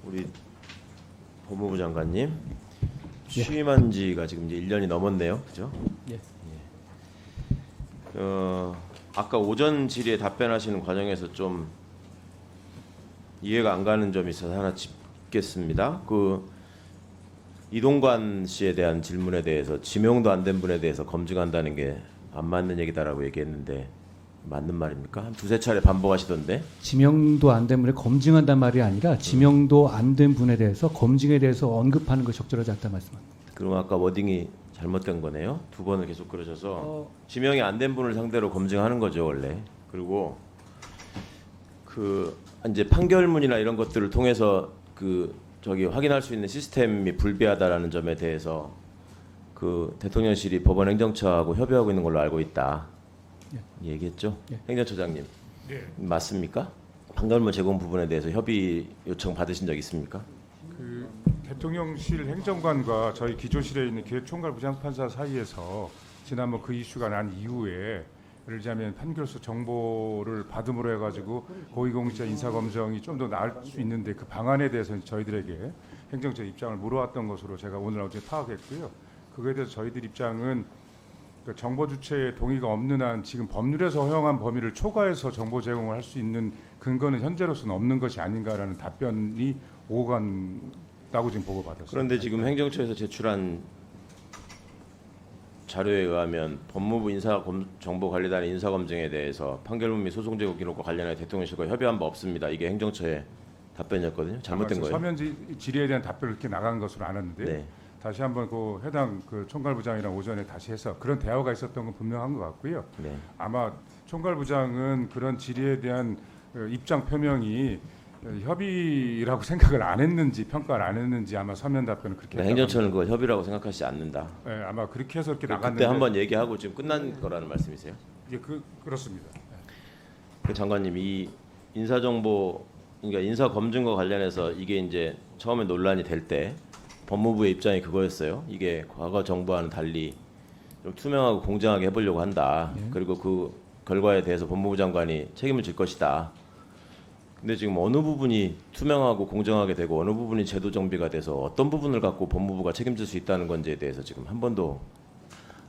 우리 법무부 장관님 취임한 지가 지금 이제 1년이 넘었네요. 그죠? 예. 아까 오전 질의에 답변하시는 과정에서 좀 이해가 안 가는 점이 있어서 하나 짚겠습니다. 이동관 씨에 대한 질문에 대해서 지명도 안 된 분에 대해서 검증한다는 게 안 맞는 얘기다라고 얘기했는데 맞는 말입니까? 한 두세 차례 반복하시던데. 지명도 안 된 분에 검증한단 말이 아니라 지명도 안 된 분에 대해서 검증에 대해서 언급하는 것이 적절하지 않다 말씀합니다. 그럼 아까 워딩이 잘못된 거네요. 두 번을 계속 그러셔서 지명이 안 된 분을 상대로 검증하는 거죠 원래. 그리고 이제 판결문이나 이런 것들을 통해서 확인할 수 있는 시스템이 불비하다라는 점에 대해서 대통령실이 법원 행정처하고 협의하고 있는 걸로 알고 있다. 얘기했죠? 예. 행정처장님. 네. 맞습니까? 판결문 제공 부분에 대해서 협의 요청 받으신 적 있습니까? 대통령실 행정관과 저희 기조실에 있는 기획총괄 부장판사 사이에서 지난번 그 이슈가 난 이후에 예를 들자면 판결서 정보를 받음으로 해가지고 고위공직자 인사검증이 좀 더 나을 수 있는데 그 방안에 대해서는 저희들에게 행정처 입장을 물어왔던 것으로 제가 오늘 어제 파악했고요. 그거에 대해서 저희들 입장은 정보 주체의 동의가 없는 한 지금 법률에서 허용한 범위를 초과해서 정보 제공을 할 수 있는 근거는 현재로서는 없는 것이 아닌가라는 답변이 오고 간다고 지금 보고받았습니다. 그런데 지금 행정처에서 제출한 자료에 의하면 법무부 인사정보관리단 인사검증에 대해서 판결문 및 소송 제고 기록과 관련해 대통령실과 협의한 바 없습니다. 이게 행정처의 답변이었거든요. 잘못된 거예요. 서면 질의에 대한 답변을 이렇게 나간 것으로 아는데 네. 다시 한번 해당 총괄부장이랑 오전에 다시 해서 그런 대화가 있었던 건 분명한 것 같고요. 네. 아마 총괄부장은 그런 질의에 대한 입장 표명이 협의라고 생각을 안 했는지 평가를 안 했는지 아마 서면 답변은 그렇게 네, 행정처는 그걸 협의라고 생각하지 않는다. 네, 아마 그렇게 해서 이렇게 그때 나갔는데 한번 얘기하고 지금 끝난 거라는 말씀이세요? 예, 그렇습니다. 장관님, 이 인사정보 그러니까 인사검증과 관련해서 이게 이제 처음에 논란이 될 때 법무부의 입장이 그거였어요. 이게 과거 정부와는 달리 좀 투명하고 공정하게 해보려고 한다. 그리고 그 결과에 대해서 법무부 장관이 책임을 질 것이다. 근데 지금 어느 부분이 투명하고 공정하게 되고 어느 부분이 제도 정비가 돼서 어떤 부분을 갖고 법무부가 책임질 수 있다는 건지에 대해서 지금 한 번도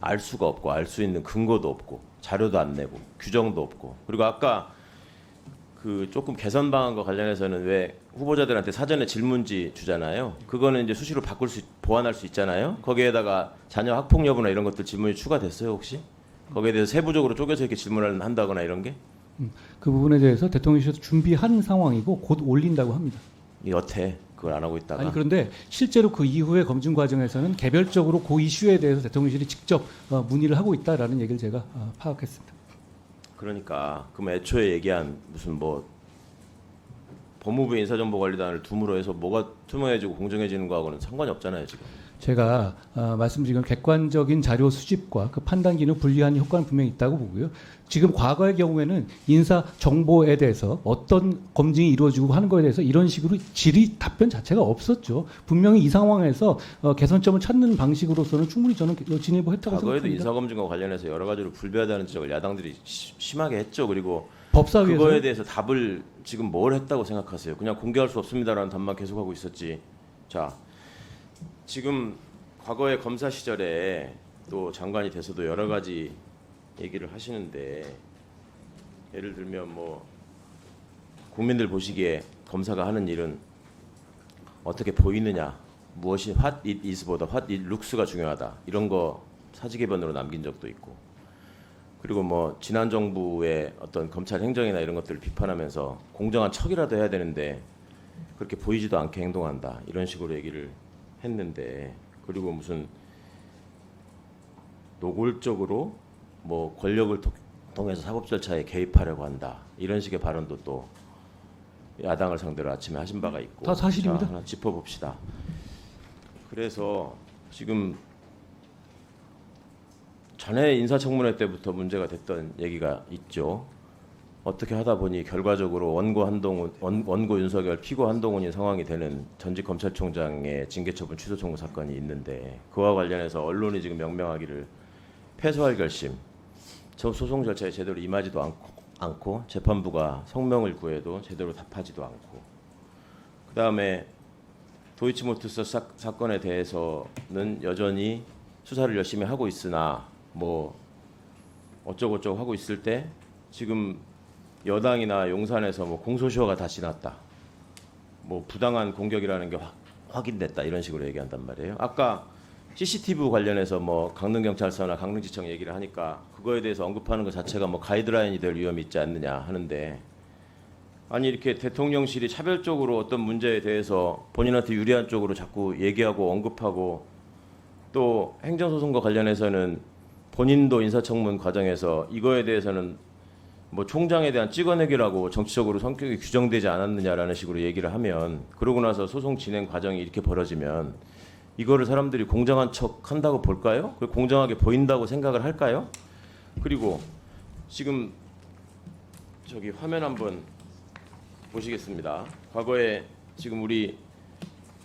알 수가 없고 알 수 있는 근거도 없고 자료도 안 내고 규정도 없고 그리고 아까 조금 개선 방안과 관련해서는 왜 후보자들한테 사전에 질문지 주잖아요. 그거는 이제 수시로 보완할 수 있잖아요. 거기에다가 자녀 학폭 여부나 이런 것들 질문이 추가됐어요 혹시? 거기에 대해서 세부적으로 쪼개서 이렇게 질문을 한다거나 이런 게? 그 부분에 대해서 대통령실에서 준비한 상황이고 곧 올린다고 합니다. 여태 그걸 안 하고 있다가 아니 그런데 실제로 그 이후의 검증 과정에서는 개별적으로 그 이슈에 대해서 대통령실이 직접 문의를 하고 있다라는 얘기를 제가 파악했습니다. 그러니까 그럼 애초에 얘기한 무슨 법무부 인사정보관리단을 둠으로 해서 뭐가 투명해지고 공정해지는 거하고는 상관이 없잖아요 지금. 제가 말씀드린 객관적인 자료 수집과 그 판단 기능 분리하는 효과는 분명히 있다고 보고요. 지금 과거의 경우에는 인사 정보에 대해서 어떤 검증이 이루어지고 하는 것에 대해서 이런 식으로 질의 답변 자체가 없었죠. 분명히 이 상황에서 개선점을 찾는 방식으로서는 충분히 저는 진입을 했다고 과거에도 생각합니다. 인사검증과 관련해서 여러 가지로 불비하다는 지적을 야당들이 심하게 했죠. 그리고 법사위에서 그거에 대해서 답을 지금 뭘 했다고 생각하세요? 그냥 공개할 수 없습니다라는 답만 계속하고 있었지. 자, 지금 과거의 검사 시절에 또 장관이 돼서도 여러 가지 얘기를 하시는데 예를 들면 국민들 보시기에 검사가 하는 일은 어떻게 보이느냐, 무엇이 what it is보다 what it looks가 중요하다 이런 거 사직의변으로 남긴 적도 있고 그리고 지난 정부의 어떤 검찰 행정이나 이런 것들을 비판하면서 공정한 척이라도 해야 되는데 그렇게 보이지도 않게 행동한다 이런 식으로 얘기를 했는데 그리고 무슨 노골적으로 권력을 통해서 사법 절차에 개입하려고 한다 이런 식의 발언도 또 야당을 상대로 아침에 하신 바가 있고 다 사실입니다. 자, 하나 짚어봅시다. 그래서 지금 전에 인사청문회 때부터 문제가 됐던 얘기가 있죠. 어떻게 하다 보니 결과적으로 원고 윤석열, 피고 한동훈이 상황이 되는 전직 검찰총장의 징계처분 취소 청구 사건이 있는데 그와 관련해서 언론이 지금 명명하기를 패소할 결심, 소송 절차에 제대로 임하지도 않고 재판부가 성명을 구해도 제대로 답하지도 않고 그다음에 도이치모터스 사건에 대해서는 여전히 수사를 열심히 하고 있으나 뭐 어쩌고저쩌고 하고 있을 때 지금 여당이나 용산에서 뭐 공소시효가 다시 났다. 뭐 부당한 공격이라는 게 확인됐다 이런 식으로 얘기한단 말이에요. 아까 CCTV 관련해서 뭐 강릉경찰서나 강릉지청 얘기를 하니까 그거에 대해서 언급하는 것 자체가 뭐 가이드라인이 될 위험이 있지 않느냐 하는데 아니 이렇게 대통령실이 차별적으로 어떤 문제에 대해서 본인한테 유리한 쪽으로 자꾸 얘기하고 언급하고 또 행정소송과 관련해서는 본인도 인사청문 과정에서 이거에 대해서는 뭐 총장에 대한 찍어내기라고 정치적으로 성격이 규정되지 않았느냐라는 식으로 얘기를 하면 그러고 나서 소송 진행 과정이 이렇게 벌어지면 이거를 사람들이 공정한 척 한다고 볼까요? 공정하게 보인다고 생각을 할까요? 그리고 지금 저기 화면 한번 보시겠습니다. 과거에 지금 우리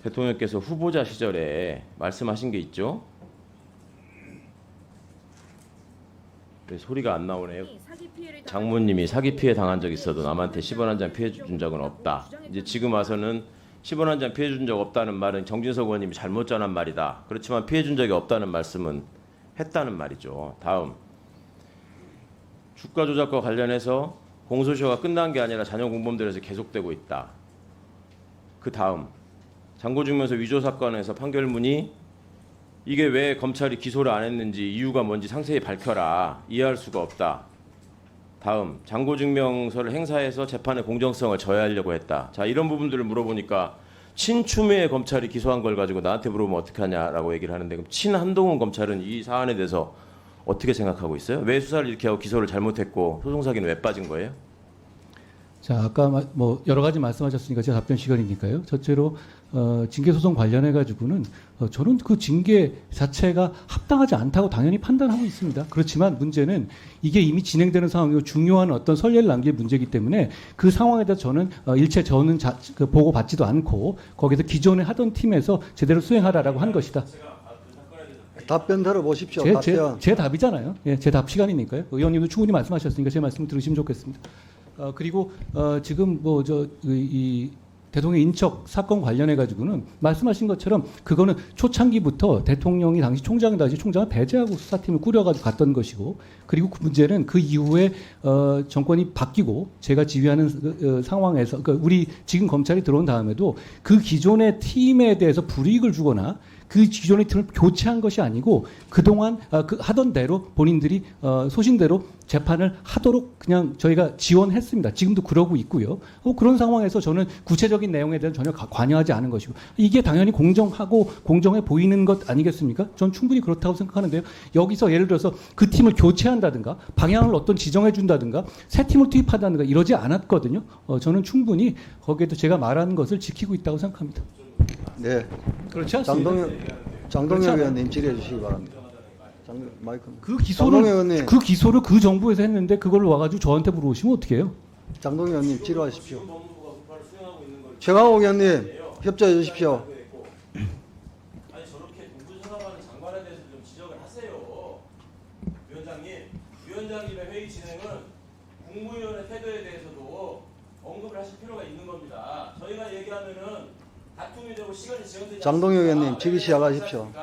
대통령께서 후보자 시절에 말씀하신 게 있죠. 왜 소리가 안 나오네요. 장모님이 사기 피해 당한 적 있어도 남한테 10원 한 장 피해 준 적은 없다. 이제 지금 와서는 10원 한 장 피해 준 적 없다는 말은 정진석 의원님이 잘못 전한 말이다. 그렇지만 피해 준 적이 없다는 말씀은 했다는 말이죠. 다음 주가 조작과 관련해서 공소시효가 끝난 게 아니라 자녀 공범들에서 계속되고 있다. 그 다음 장고증명서 위조 사건에서 판결문이 이게 왜 검찰이 기소를 안 했는지 이유가 뭔지 상세히 밝혀라. 이해할 수가 없다. 다음 장고증명서를 행사해서 재판의 공정성을 저해하려고 했다. 자 이런 부분들을 물어보니까 친추미애 검찰이 기소한 걸 가지고 나한테 물어보면 어떻게 하냐라고 얘기를 하는데 그럼 친한동훈 검찰은 이 사안에 대해서 어떻게 생각하고 있어요? 왜 수사를 이렇게 하고 기소를 잘못했고 소송 사기는 왜 빠진 거예요? 자, 아까 뭐 여러 가지 말씀하셨으니까 제가 답변 시간이니까요. 첫째로 징계 소송 관련해 가지고는 저는 그 징계 자체가 합당하지 않다고 당연히 판단하고 있습니다. 그렇지만 문제는 이게 이미 진행되는 상황이고 중요한 어떤 선례를 남길 문제이기 때문에 그 상황에 대해서 저는 일체 저는 보고 받지도 않고 거기서 기존에 하던 팀에서 제대로 수행하라라고 한 것이다. 답변 들어보십시오. 제 답이잖아요. 예, 제 답 시간이니까요. 의원님도 충분히 말씀하셨으니까 제 말씀 들으시면 좋겠습니다. 그리고 지금 뭐 이 대통령 인척 사건 관련해 가지고는 말씀하신 것처럼 그거는 초창기부터 대통령이 당시 총장을 배제하고 수사팀을 꾸려가지고 갔던 것이고 그리고 그 문제는 그 이후에 정권이 바뀌고 제가 지휘하는 상황에서 그러니까 우리 지금 검찰이 들어온 다음에도 그 기존의 팀에 대해서 불이익을 주거나 그 기존의 팀을 교체한 것이 아니고 그동안 그 하던 대로 본인들이 소신대로 재판을 하도록 그냥 저희가 지원했습니다. 지금도 그러고 있고요. 그런 상황에서 저는 구체적인 내용에 대해서 전혀 관여하지 않은 것이고 이게 당연히 공정하고 공정해 보이는 것 아니겠습니까? 전 충분히 그렇다고 생각하는데요. 여기서 예를 들어서 그 팀을 교체한다든가 방향을 어떤 지정해 준다든가 새 팀을 투입한다든가 이러지 않았거든요. 저는 충분히 거기에도 제가 말하는 것을 지키고 있다고 생각합니다. 네. 그렇지 않습니까? 장동혁 의원님 질의해 주시기 바랍니다. 마이크. 그 장동혁 의원님. 기소를 그 정부에서 했는데 그걸 와가지고 저한테 물어보시면 어떻게 해요? 장동혁 의원님 질의하십시오. 최강욱 의원님 협조해 주십시오. 아니 저렇게 동부수사관의 장관에 대해서 좀 지적을 하세요. 위원장님의 회의 진행은 국무위원의 태도에 대해서도 언급을 하실 필요가 있는 겁니다. 저희가 얘기하면은 다툼이 되고 시간이 지연되지 장동혁 의원님 않습니까? 질의 시작하십시오. 왜